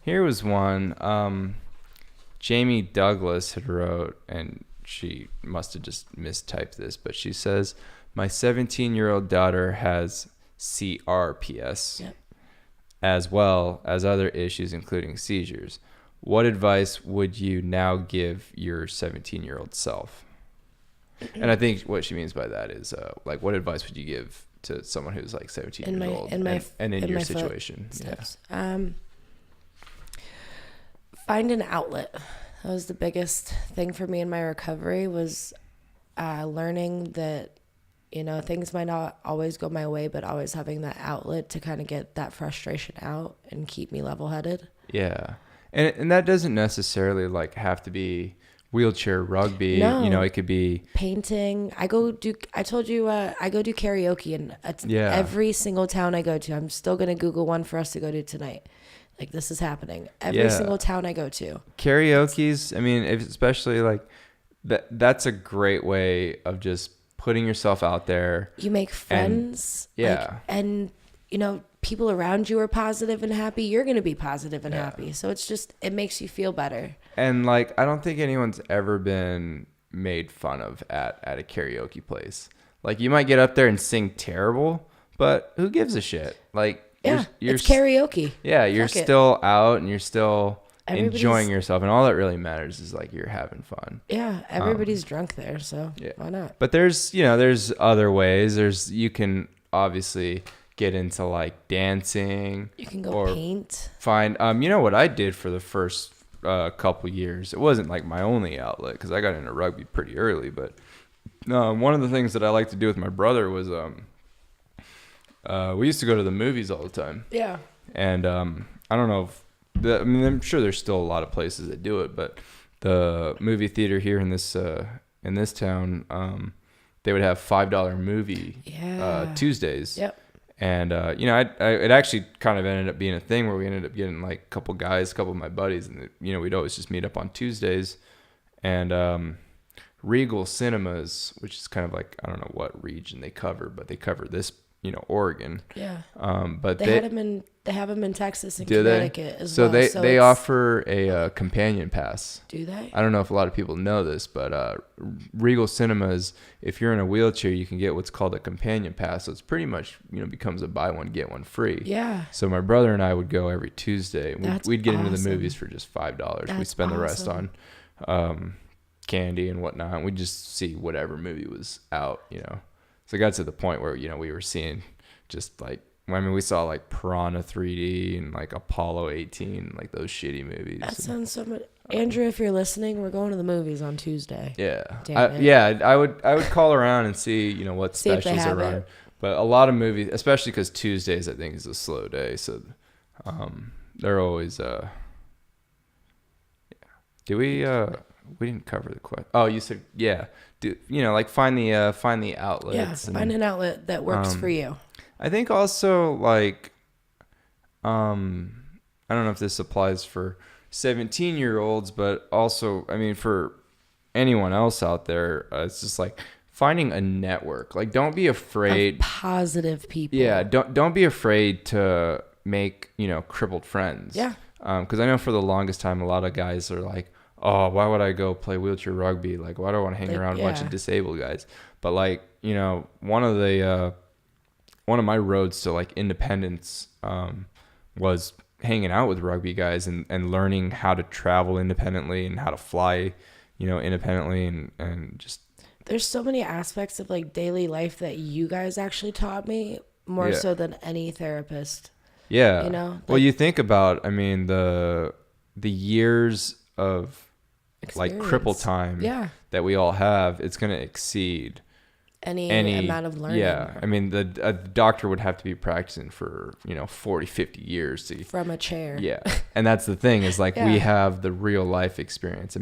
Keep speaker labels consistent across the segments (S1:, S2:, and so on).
S1: Here was one. Jamie Douglas had wrote, and she must have just mistyped this, but she says, my 17-year-old daughter has CRPS,
S2: Yep.
S1: as well as other issues, including seizures. What advice would you now give your 17-year-old self? And I think what she means by that is, like, what advice would you give to someone who's like 17 years old and in your situation?
S2: Yeah. Find an outlet. That was the biggest thing for me in my recovery, was learning that, things might not always go my way, but always having that outlet to kind of get that frustration out and keep me level-headed.
S1: Yeah. And that doesn't necessarily like have to be wheelchair rugby.
S2: No.
S1: It could be
S2: painting. I told you, I go do karaoke in every single town I go to. I'm still going to Google one for us to go to tonight. Like, this is happening. Every single town I go to.
S1: Karaoke's, especially like that's a great way of just putting yourself out there.
S2: You make friends. And people around you are positive and happy. You're going to be positive and happy. So it makes you feel better.
S1: And like, I don't think anyone's ever been made fun of at a karaoke place. Like, you might get up there and sing terrible, but who gives a shit? Like,
S2: you're it's karaoke.
S1: Yeah, you're still out and you're still enjoying yourself, and all that really matters is like you're having fun.
S2: Yeah, everybody's drunk there, so why not?
S1: But there's other ways. You can obviously get into like dancing.
S2: You can go paint.
S1: Find what I did for the first couple years. It wasn't like my only outlet because I got into rugby pretty early, but one of the things that I like to do with my brother was we used to go to the movies all the time. Yeah. And I don't know if I'm sure there's still a lot of places that do it, but the movie theater here in this town, they would have $5 movie Tuesdays. Yep. And it actually kind of ended up being a thing where we ended up getting like a couple of my buddies, and we'd always just meet up on Tuesdays. And Regal Cinemas, which is kind of like, I don't know what region they cover, but they cover this, Oregon. Yeah. But they have them in Texas and Connecticut as well. So they offer a companion pass. Do they? I don't know if a lot of people know this, but Regal Cinemas, if you're in a wheelchair, you can get what's called a companion pass. So it's pretty much, becomes a buy one, get one free. Yeah. So my brother and I would go every Tuesday. We'd get into the movies for just $5. We'd spend the rest on candy and whatnot. And we'd just see whatever movie was out, So it got to the point where, we were seeing just like, we saw like Piranha 3D and like Apollo 18, like those shitty movies.
S2: That sounds so much. Andrew, if you're listening, we're going to the movies on Tuesday.
S1: Yeah. I would call around and see, what specials are running. But a lot of movies, especially because Tuesdays, I think, is a slow day. So they're always, we didn't cover the question. Oh, you said, yeah. Like find the outlets.
S2: Yeah, find an outlet that works for you.
S1: I think also like, I don't know if this applies for 17-year-olds, but also, for anyone else out there, it's just like finding a network. Like, don't be afraid.
S2: Of positive people.
S1: Yeah, don't be afraid to make, crippled friends. Yeah. Because I know for the longest time, a lot of guys are like, oh, why would I go play wheelchair rugby? Like, why do I want to hang around a bunch of disabled guys? But like, one of my roads to like independence was hanging out with rugby guys and learning how to travel independently and how to fly, independently and just.
S2: There's so many aspects of like daily life that you guys actually taught me more so than any therapist.
S1: Yeah. Well, you think about, the years of experience. Like cripple time that we all have, it's going to exceed any amount of learning. Yeah. A doctor would have to be practicing for, 40, 50 years
S2: from a chair.
S1: Yeah. And that's the thing is like, we have the real life experience.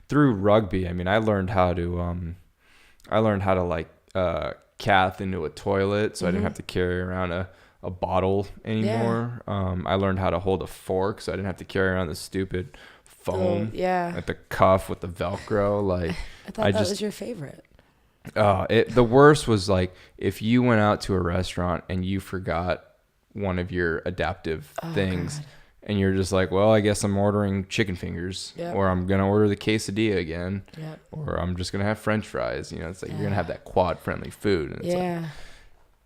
S1: Through rugby, I learned how to like, cath into a toilet. So I didn't have to carry around a bottle anymore. I learned how to hold a fork. So I didn't have to carry around the stupid foam at the cuff with the Velcro. Like,
S2: I thought that was your favorite.
S1: The worst was like if you went out to a restaurant and you forgot one of your adaptive things, and you're just like, well, I guess I'm ordering chicken fingers, or I'm gonna order the quesadilla again, or I'm just gonna have French fries. You know, it's like you're gonna have that quad friendly food. And it's like,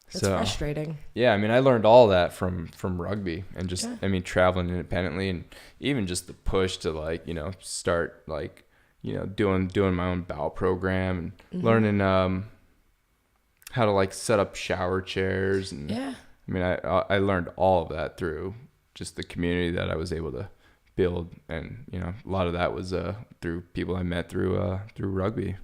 S2: it's frustrating.
S1: Yeah, I mean, I learned all that from rugby, and just I mean, traveling independently, and even just the push to like, you know, start like, you know, doing my own bow program and learning how to like set up shower chairs, and I mean, I learned all of that through just the community that I was able to build, and you know, a lot of that was through people I met through rugby.